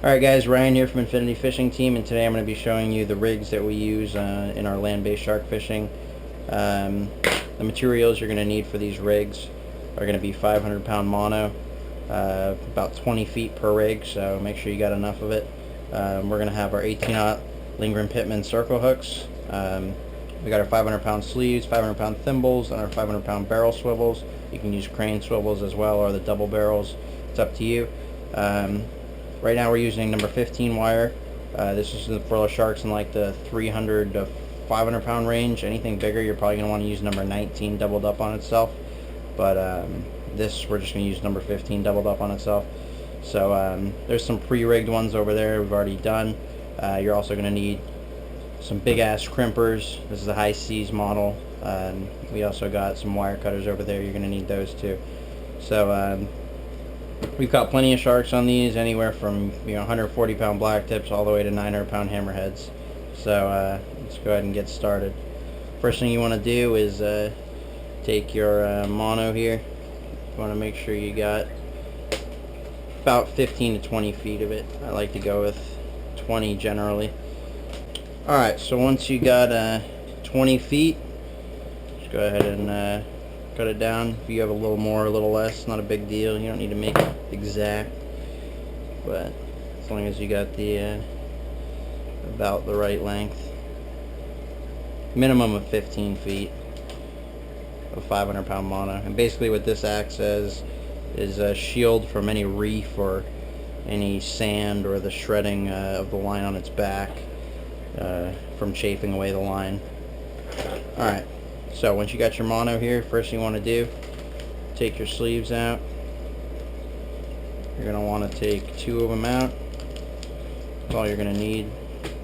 Alright guys, Ryan here from Infinity Fishing Team, and today I'm going to be showing you the rigs that we use in our land-based shark fishing. The materials you're going to need for these rigs are going to be 500 pound mono, about 20 feet per rig, so make sure you got enough of it. We're going to have our 18-aught Lindgren Pittman circle hooks. We got our 500 pound sleeves, 500 pound thimbles, and our 500 pound barrel swivels. You can use crane swivels as well, or the double barrels. It's up to you. Right now we're using number 15 wire. This is for the sharks in like the 300 to 500 pound range. Anything bigger, you're probably going to want to use number 19 doubled up on itself. But this, we're just going to use number 15 doubled up on itself. So there's some pre-rigged ones over there we've already done. You're also going to need some big ass crimpers. This is the high seas model. We also got some wire cutters over there. You're going to need those too. So we've got plenty of sharks on these, anywhere from 140 pound blacktips all the way to 900 pound hammerheads. So let's go ahead and get started. First thing you want to do is take your mono here. You want to make sure you got about 15 to 20 feet of it. I like to go with 20 generally. Alright, so once you got 20 feet, just go ahead and cut it down. If you have a little more or a little less, not a big deal. You don't need to make it exact, but as long as you got the about the right length. Minimum of 15 feet of 500 pound mono. And basically what this acts as is a shield from any reef or any sand or the shredding of the line on its back from chafing away the line. Alright. So once you got your mono here, first thing you want to do, take your sleeves out. You're going to want to take 2 of them out. That's all you're going to need.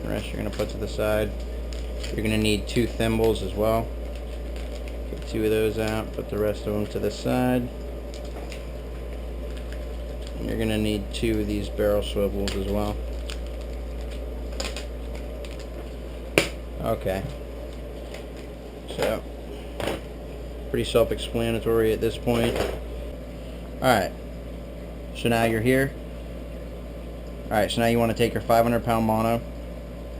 The rest you're going to put to the side. You're going to need 2 thimbles as well. Get 2 of those out, put the rest of them to the side. And you're going to need 2 of these barrel swivels as well. Okay. So pretty self-explanatory at this point. Alright, so now you're here. Alright, so now you want to take your 500 pound mono.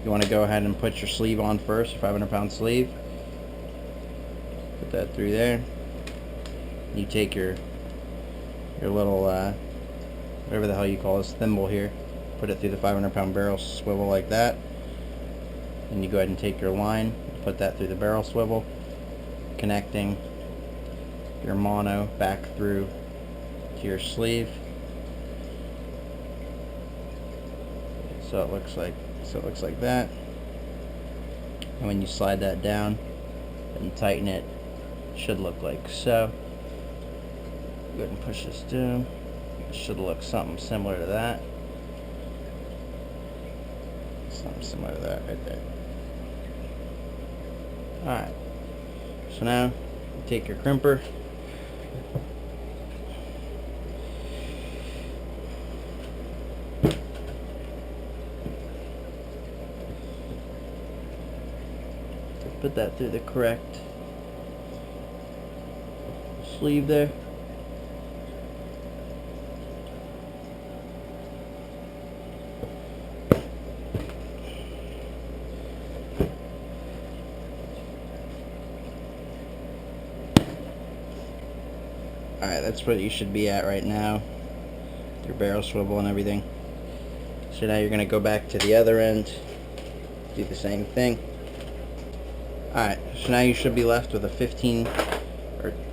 You want to go ahead and put your sleeve on first, your 500 pound sleeve. Put that through there. You take your little, whatever the hell you call this, thimble here. Put it through the 500 pound barrel swivel like that. And you go ahead and take your line, put that through the barrel swivel, connecting your mono back through to your sleeve. So it looks like that. And when you slide that down and tighten it, it should look like so. Go ahead and push this down. It should look something similar to that. Something similar to that right there. Alright, so now you take your crimper, put that through the correct sleeve there. Alright, that's what you should be at right now. Your barrel swivel and everything. So now you're going to go back to the other end. Do the same thing. Alright, so now you should be left with a 15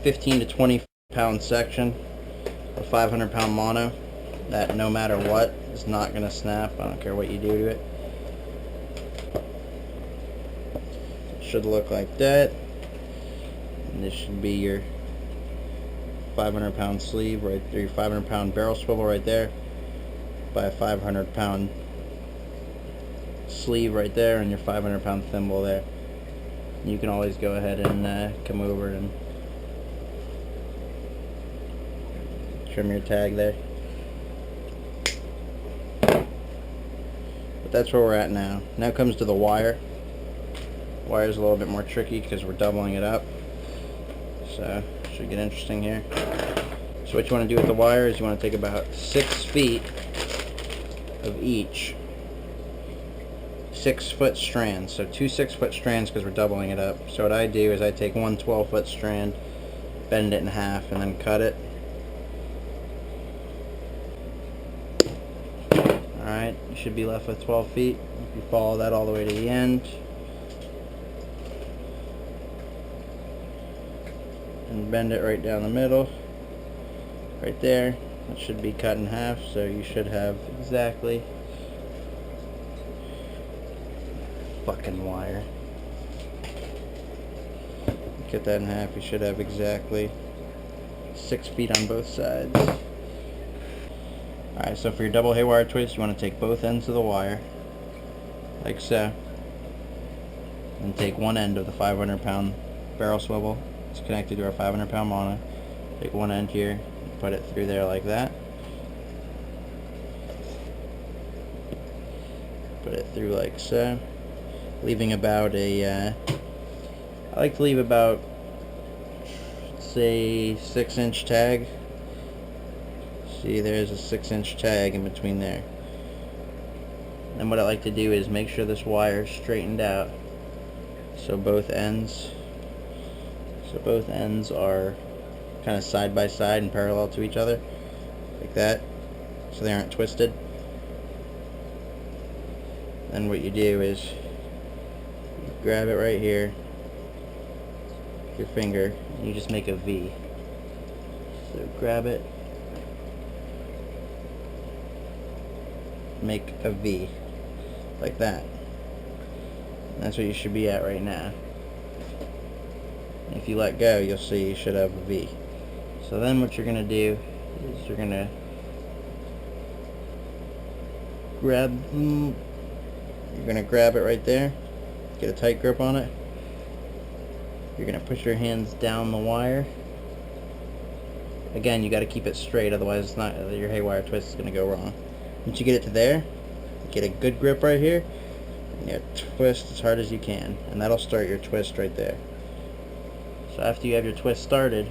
to 20 pound section of 500 pound mono that no matter what is not going to snap. I don't care what you do to it. It should look like that. And this should be your 500 pound sleeve right there, your 500 pound barrel swivel right there, by a 500 pound sleeve right there, and your 500 pound thimble there. You can always go ahead and come over and trim your tag there. But that's where we're at now. Now comes to the wire. Wire's a little bit more tricky because we're doubling it up. So should get interesting here. So what you want to do with the wire is you want to take about 6 feet of each 6-foot strands. So 2 6-foot strands because we're doubling it up. So what I do is I take one 12-foot strand, bend it in half, and then cut it. Alright, you should be left with 12 feet. If you follow that all the way to the end, and bend it right down the middle, right there, it should be cut in half, so you should have exactly, fucking wire, cut that in half, you should have exactly 6 feet on both sides. Alright, so for your double haywire twist, you want to take both ends of the wire, like so, and take one end of the 500-pound barrel swivel. It's connected to our 500-pound mono. Take one end here, and put it through there like that. Put it through like so, leaving about a, I like to leave about, say, 6-inch tag. See, there's a 6-inch tag in between there. And what I like to do is make sure this wire is straightened out, so both ends are kind of side by side and parallel to each other, like that, so they aren't twisted. Then what you do is you grab it right here, your finger, and you just make a V. So grab it, make a V, like that. And that's what you should be at right now. If you let go, you'll see you should have a V. So then what you're going to do is you're going to grab it right there, get a tight grip on it. You're going to push your hands down the wire. Again, you got to keep it straight, otherwise your haywire twist is going to go wrong. Once you get it to there, get a good grip right here, and you twist as hard as you can, and that'll start your twist right there. So after you have your twist started,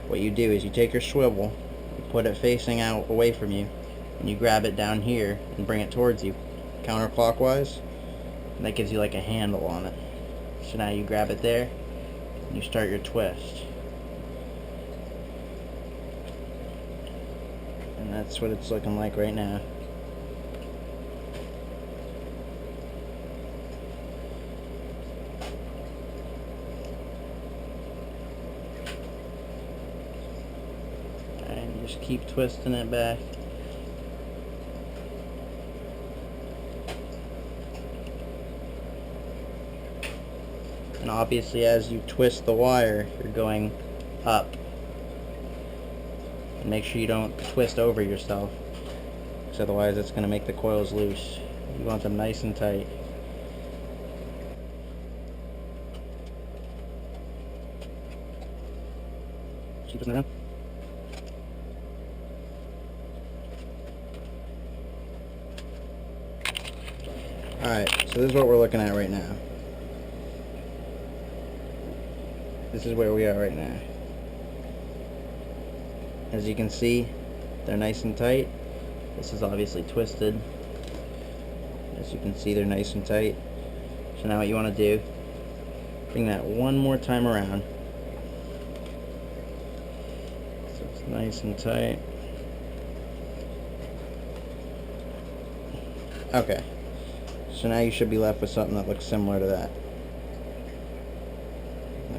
what you do is you take your swivel, you put it facing out away from you, and you grab it down here and bring it towards you counterclockwise, and that gives you like a handle on it. So now you grab it there and you start your twist, and that's what it's looking like right now. And just keep twisting it back. And obviously as you twist the wire, you're going up. And make sure you don't twist over yourself, because otherwise it's going to make the coils loose. You want them nice and tight. Keep twisting around. Alright, so this is what we're looking at right now. This is where we are right now. As you can see, they're nice and tight. This is obviously twisted. As you can see, they're nice and tight. So now what you want to do, bring that one more time around. So it's nice and tight. Okay. So now you should be left with something that looks similar to that.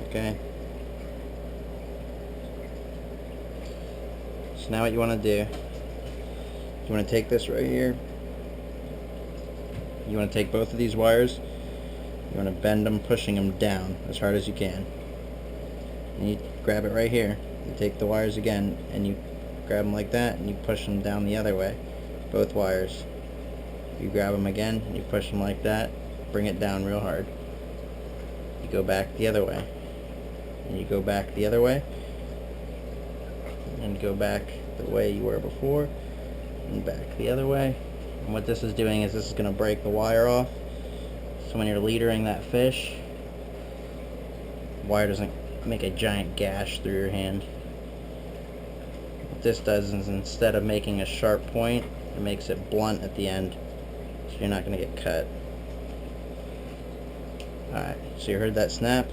Okay. So now what you want to do, you want to take this right here. You want to take both of these wires. You want to bend them, pushing them down as hard as you can. And you grab it right here. You take the wires again, and you grab them like that, and you push them down the other way. Both wires. You grab them again, and you push them like that. Bring it down real hard. You go back the other way. And you go back the other way, and go back the way you were before, and back the other way. And what this is doing is this is going to break the wire off, so when you're leadering that fish, the wire doesn't make a giant gash through your hand. What this does is instead of making a sharp point, It makes it blunt at the end, so you're not going to get cut. Alright, so you heard that snap?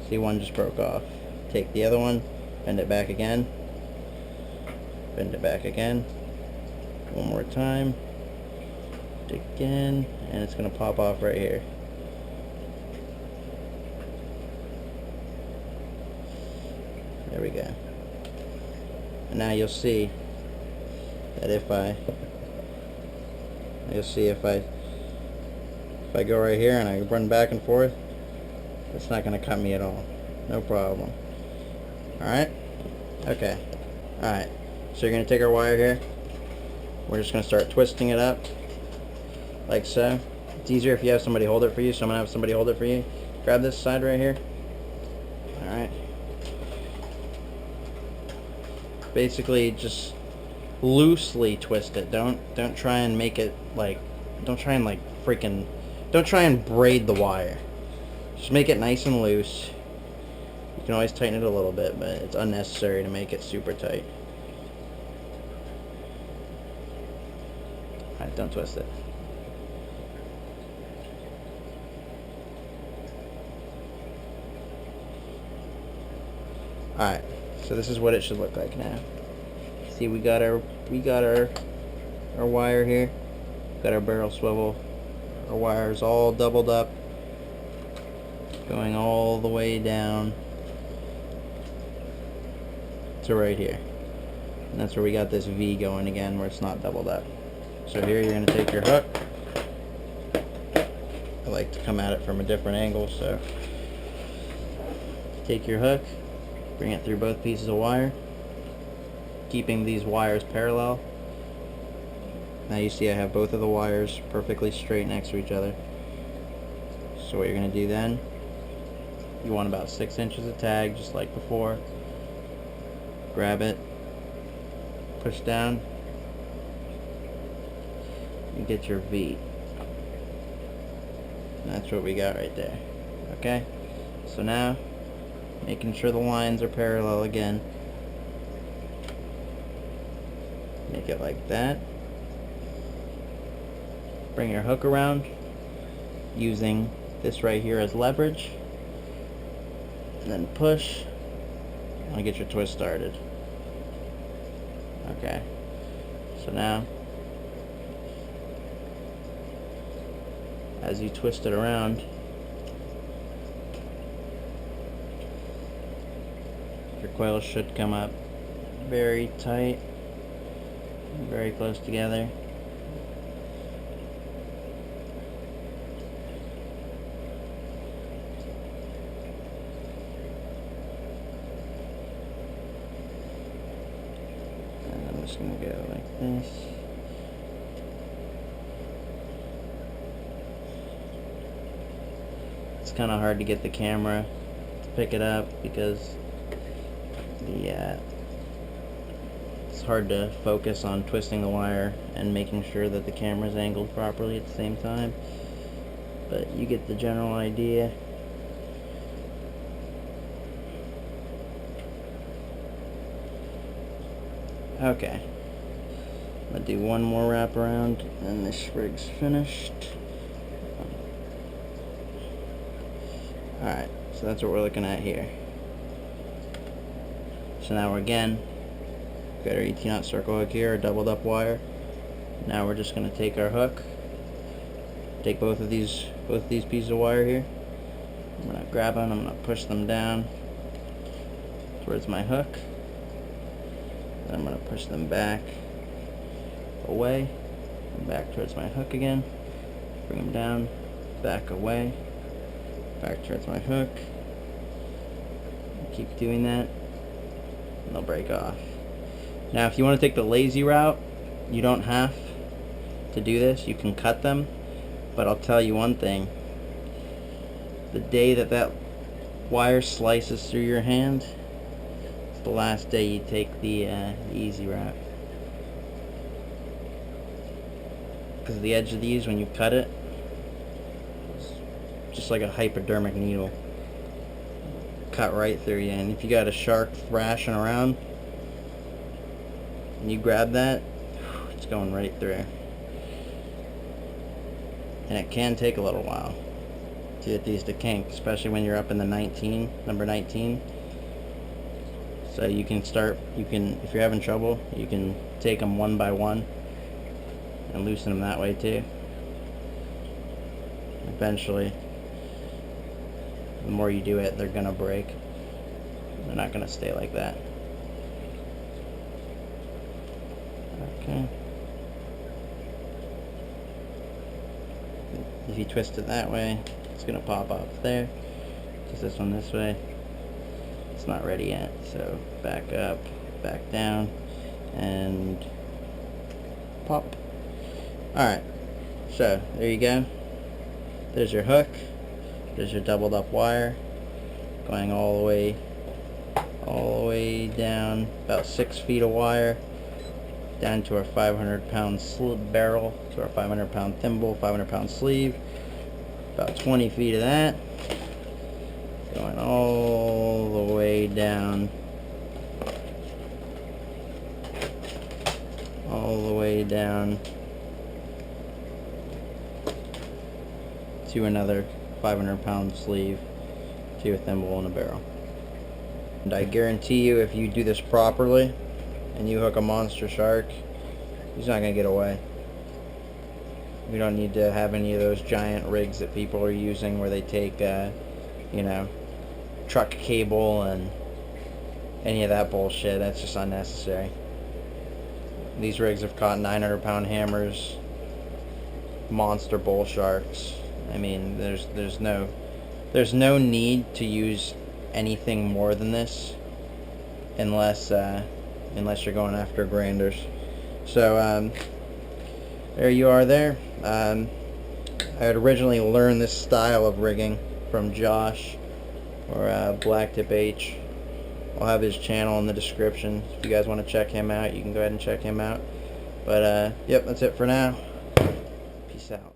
See, one just broke off. Take the other one, bend it back again, bend it back again, one more time, again, and it's going to pop off right here. There we go. And now you'll see that if I go right here and I run back and forth, it's not going to cut me at all. No problem. Alright? Okay. Alright. So you're going to take our wire here. We're just going to start twisting it up. Like so. It's easier if you have somebody hold it for you, so I'm going to have somebody hold it for you. Grab this side right here. Alright. Basically just loosely twist it. Don't try and make it like, don't try and braid the wire. Just make it nice and loose. You can always tighten it a little bit, but it's unnecessary to make it super tight. Alright, don't twist it. Alright, so this is what it should look like now. See, we got our wire here. Got our barrel swivel. Our wire's all doubled up, going all the way down to right here. And that's where we got this V going again, where it's not doubled up. So here you're going to take your hook. I like to come at it from a different angle, so take your hook, bring it through both pieces of wire, keeping these wires parallel. Now you see I have both of the wires perfectly straight next to each other. So what you're going to do then, you want about 6 inches of tag, just like before. Grab it, push down, you get your V. And that's what we got right there. Okay? So now, making sure the lines are parallel again. Make it like that. Bring your hook around, using this right here as leverage. And then push, and get your twist started. Okay. So now, as you twist it around, your coils should come up very tight, very close together. And I'm just going to go like this. It's kind of hard to get the camera to pick it up because it's hard to focus on twisting the wire and making sure that the camera is angled properly at the same time, but you get the general idea. Okay, I'm going to do one more wrap around and this rig's finished. Alright, so that's what we're looking at here. So now we're again, got our 18-aught circle hook here, our doubled up wire. Now we're just going to take our hook, take both of these pieces of wire here. I'm going to grab them, I'm going to push them down towards my hook. Then I'm going to push them back away, and back towards my hook again. Bring them down, back away, back towards my hook. Keep doing that, and they'll break off. Now if you want to take the lazy route, you don't have to do this. You can cut them, but I'll tell you one thing. The day that wire slices through your hand, it's the last day you take the easy route. Because the edge of these, when you cut it, it's just like a hypodermic needle. Cut right through you. And if you got a shark thrashing around and you grab that, it's going right through. And it can take a little while to get these to kink, especially when you're up in the number 19. So you can if you're having trouble, you can take them one by one and loosen them that way too. Eventually, the more you do it, they're gonna break. They're not gonna stay like that. Okay. If you twist it that way, it's gonna pop off there. Twist this one this way. It's not ready yet, so back up, back down, and pop. Alright, so there you go. There's your hook. There's your doubled up wire going all the way down, about 6 feet of wire down to our 500-pound barrel, to our 500-pound thimble, 500-pound sleeve. About 20 feet of that going all the way down, to another 500-pound sleeve, to a thimble and a barrel. And I guarantee you, if you do this properly and you hook a monster shark, he's not going to get away. We don't need to have any of those giant rigs that people are using where they take you know, truck cable and any of that bullshit. That's just unnecessary. These rigs have caught 900-pound hammers, monster bull sharks. I mean, there's no need to use anything more than this, unless you're going after granders. So there you are there. I had originally learned this style of rigging from Josh, or Blacktip H. I'll have his channel in the description. If you guys want to check him out, you can go ahead and check him out. But yep, that's it for now. Peace out.